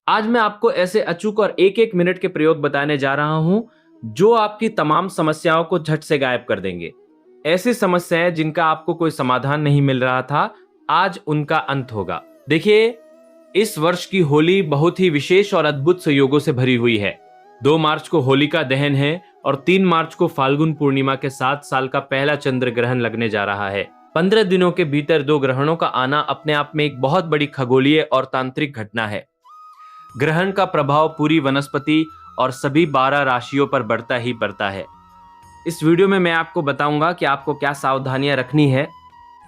आज मैं आपको ऐसे अचूक और एक एक मिनट के प्रयोग बताने जा रहा हूं जो आपकी तमाम समस्याओं को झट से गायब कर देंगे। ऐसी समस्याएं जिनका आपको कोई समाधान नहीं मिल रहा था, आज उनका अंत होगा। देखिए, इस वर्ष की होली बहुत ही विशेष और अद्भुत संयोगों से भरी हुई है। 2 मार्च को होलिका दहन है और 3 मार्च को फाल्गुन पूर्णिमा के साथ साल का पहला चंद्र ग्रहण लगने जा रहा है। 15 दिनों के भीतर 2 ग्रहणों का आना अपने आप में एक बहुत बड़ी खगोलीय और तांत्रिक घटना है। ग्रहण का प्रभाव पूरी वनस्पति और सभी 12 राशियों पर बढ़ता ही बढ़ता है। इस वीडियो में मैं आपको बताऊंगा कि आपको क्या सावधानियां रखनी है,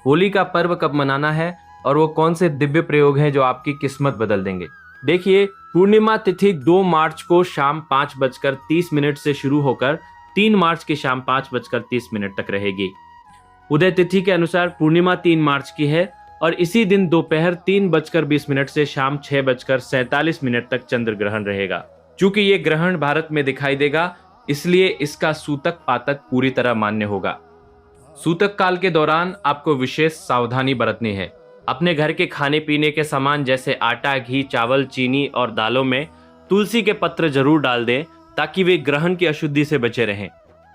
होली का पर्व कब मनाना है और वो कौन से दिव्य प्रयोग हैं जो आपकी किस्मत बदल देंगे। देखिए, पूर्णिमा तिथि 2 मार्च को शाम 5:30 से शुरू होकर 3 मार्च की शाम 5:30 तक रहेगी। उदय तिथि के अनुसार पूर्णिमा 3 मार्च की है और इसी दिन दोपहर 3:20 से शाम 6:47 तक चंद्र ग्रहण रहेगा। चूंकि ये ग्रहण भारत में दिखाई देगा, इसलिए इसका सूतक पातक पूरी तरह मान्य होगा। सूतक काल के दौरान आपको विशेष सावधानी बरतनी है। अपने घर के खाने पीने के सामान जैसे आटा, घी, चावल, चीनी और दालों में तुलसी के पत्र जरूर डाल दें ताकि वे ग्रहण की अशुद्धि से बचे रहें।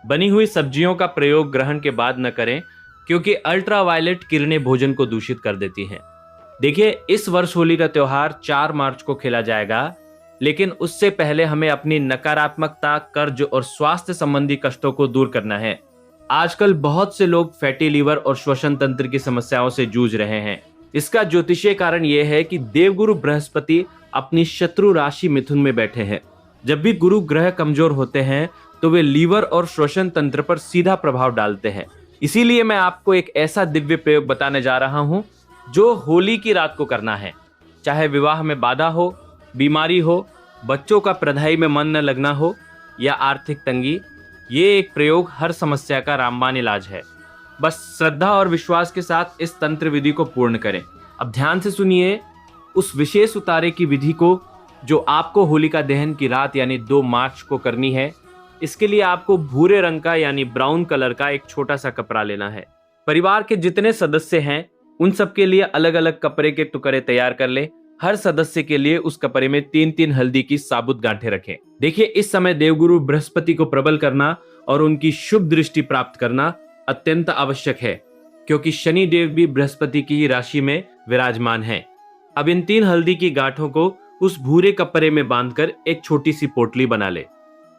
बनी हुई सब्जियों का प्रयोग ग्रहण के बाद न करें क्योंकि अल्ट्रावायलेट किरणें भोजन को दूषित कर देती हैं। देखिए, इस वर्ष होली का त्योहार 4 मार्च को खेला जाएगा, लेकिन उससे पहले हमें अपनी नकारात्मकता, कर्ज और स्वास्थ्य संबंधी कष्टों को दूर करना है। आजकल बहुत से लोग फैटी लीवर और श्वसन तंत्र की समस्याओं से जूझ रहे हैं। इसका ज्योतिषीय कारण यह है कि देवगुरु बृहस्पति अपनी शत्रु राशि मिथुन में बैठे हैं। जब भी गुरु ग्रह कमजोर होते हैं तो वे लीवर और श्वसन तंत्र पर सीधा प्रभाव डालते हैं। इसीलिए मैं आपको एक ऐसा दिव्य प्रयोग बताने जा रहा हूं जो होली की रात को करना है। चाहे विवाह में बाधा हो, बीमारी हो, बच्चों का पढ़ाई में मन न लगना हो या आर्थिक तंगी, ये एक प्रयोग हर समस्या का रामबाण इलाज है। बस श्रद्धा और विश्वास के साथ इस तंत्र विधि को पूर्ण करें। अब ध्यान से सुनिए उस विशेष उतारे की विधि को जो आपको होलिका दहन की रात यानी 2 मार्च को करनी है। इसके लिए आपको भूरे रंग का यानी ब्राउन कलर का एक छोटा सा कपड़ा लेना है। परिवार के जितने सदस्य हैं उन सब के लिए अलग अलग कपड़े के टुकड़े तैयार कर ले। हर सदस्य के लिए उस कपड़े में 3-3 हल्दी की साबुत गांठें रखें। देखिए, इस समय देवगुरु बृहस्पति को प्रबल करना और उनकी शुभ दृष्टि प्राप्त करना अत्यंत आवश्यक है क्योंकि शनि देव भी बृहस्पति की राशि में विराजमान है। अब इन 3 हल्दी की गांठों को उस भूरे कपड़े में बांधकर एक छोटी सी पोटली बना ले।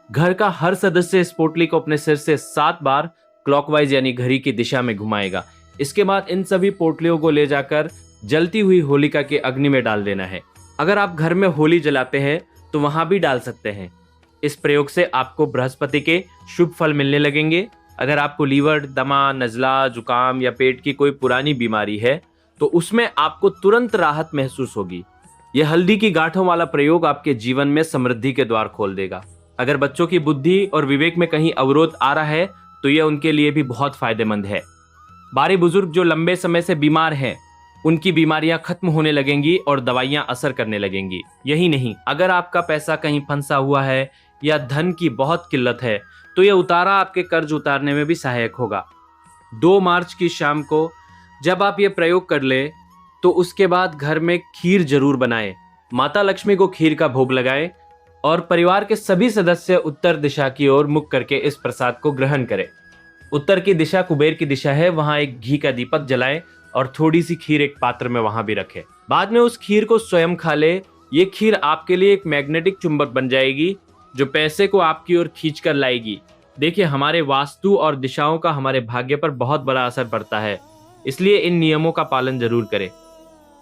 घर का हर सदस्य इस पोटली को अपने सिर से 7 बार क्लॉकवाइज यानी घड़ी की दिशा में घुमाएगा। इसके बाद इन सभी पोटलियों को ले जाकर जलती हुई होलिका के अग्नि में डाल देना है। अगर आप घर में होली जलाते हैं तो वहां भी डाल सकते हैं। इस प्रयोग से आपको बृहस्पति के शुभ फल मिलने लगेंगे। अगर आपको लीवर, दमा, नजला, जुकाम या पेट की कोई पुरानी बीमारी है तो उसमें आपको तुरंत राहत महसूस होगी। यह हल्दी की गांठों वाला प्रयोग आपके जीवन में समृद्धि के द्वार खोल देगा। अगर बच्चों की बुद्धि और विवेक में कहीं अवरोध आ रहा है तो यह उनके लिए भी बहुत फायदेमंद है। बड़े बुजुर्ग जो लंबे समय से बीमार हैं, उनकी बीमारियां खत्म होने लगेंगी और दवाइयां असर करने लगेंगी। यही नहीं, अगर आपका पैसा कहीं फंसा हुआ है या धन की बहुत किल्लत है तो यह उतारा आपके कर्ज उतारने में भी सहायक होगा। 2 मार्च की शाम को जब आप ये प्रयोग कर ले तो उसके बाद घर में खीर जरूर बनाएं। माता लक्ष्मी को खीर का भोग लगाएं और परिवार के सभी सदस्य उत्तर दिशा की ओर मुख करके इस प्रसाद को ग्रहण करें। उत्तर की दिशा कुबेर की दिशा है, वहां एक घी का दीपक जलाएं और थोड़ी सी खीर एक पात्र में वहां भी रखें। बाद में उस खीर को स्वयं खा ले। ये खीर आपके लिए एक मैग्नेटिक चुंबक बन जाएगी जो पैसे को आपकी ओर खींच कर लाएगी। देखिए, हमारे वास्तु और दिशाओं का हमारे भाग्य पर बहुत बड़ा असर पड़ता है, इसलिए इन नियमों का पालन जरूर करें।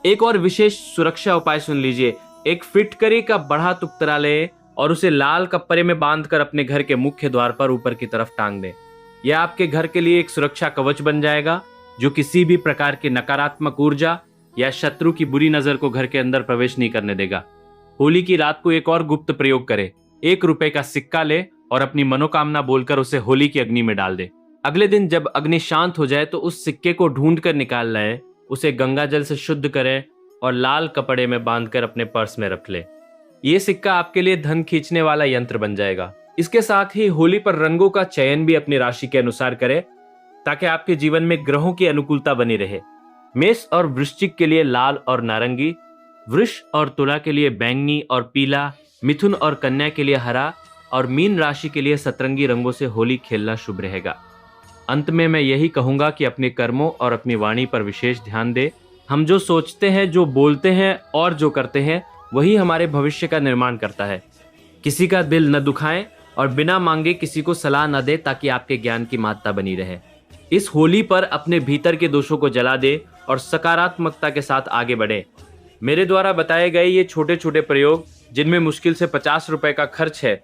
एक और विशेष सुरक्षा उपाय सुन लीजिए। एक फिटकरी का बड़ा टुकड़ा ले और उसे लाल कपड़े में बांधकर अपने घर के मुख्य द्वार पर ऊपर की तरफ टांग दें। यह आपके घर के लिए एक सुरक्षा कवच बन जाएगा जो किसी भी प्रकार की नकारात्मक ऊर्जा या शत्रु की बुरी नजर को घर के अंदर प्रवेश नहीं करने देगा। होली की रात को एक और गुप्त प्रयोग करें। 1 रुपए का सिक्का ले और अपनी मनोकामना बोलकर उसे होली की अग्नि में डाल दे। अगले दिन जब अग्नि शांत हो जाए तो उस सिक्के को ढूंढ कर निकाल लाएं, उसे गंगा जल से शुद्ध करें और लाल कपड़े में बांधकर अपने पर्स में रख ले। ये सिक्का आपके लिए धन खींचने वाला यंत्र बन जाएगा। इसके साथ ही होली पर रंगों का चयन भी अपनी राशि के अनुसार करें ताकि आपके जीवन में ग्रहों की अनुकूलता बनी रहे। मेष और वृश्चिक के लिए लाल और नारंगी, वृष और तुला के लिए बैंगनी और पीला, मिथुन और कन्या के लिए हरा और मीन राशि के लिए सतरंगी रंगों से होली खेलना शुभ रहेगा। अंत में मैं यही कहूंगा कि अपने कर्मों और अपनी वाणी पर विशेष ध्यान दें। हम जो सोचते हैं, जो बोलते हैं और जो करते हैं, वही हमारे भविष्य का निर्माण करता है। किसी का दिल न दुखाएं और बिना मांगे किसी को सलाह न दे, ताकि आपके ज्ञान की महत्ता बनी रहे। इस होली पर अपने भीतर के दोषों को जला दे और सकारात्मकता के साथ आगे बढ़े। मेरे द्वारा बताए गए ये छोटे छोटे प्रयोग, जिनमें मुश्किल से 50 रुपए का खर्च है,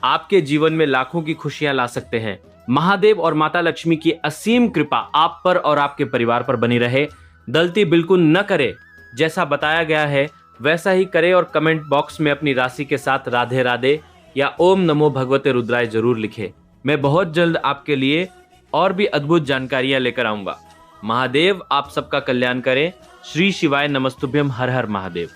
आपके जीवन में लाखों की खुशियां ला सकते हैं। महादेव और माता लक्ष्मी की असीम कृपा आप पर और आपके परिवार पर बनी रहे। गलती बिल्कुल न करे, जैसा बताया गया है वैसा ही करे और कमेंट बॉक्स में अपनी राशि के साथ राधे राधे या ओम नमो भगवते रुद्राय जरूर लिखे। मैं बहुत जल्द आपके लिए और भी अद्भुत जानकारियां लेकर आऊंगा। महादेव आप सबका कल्याण करें। श्री शिवाय नमस्तुभ्यम। हर हर महादेव।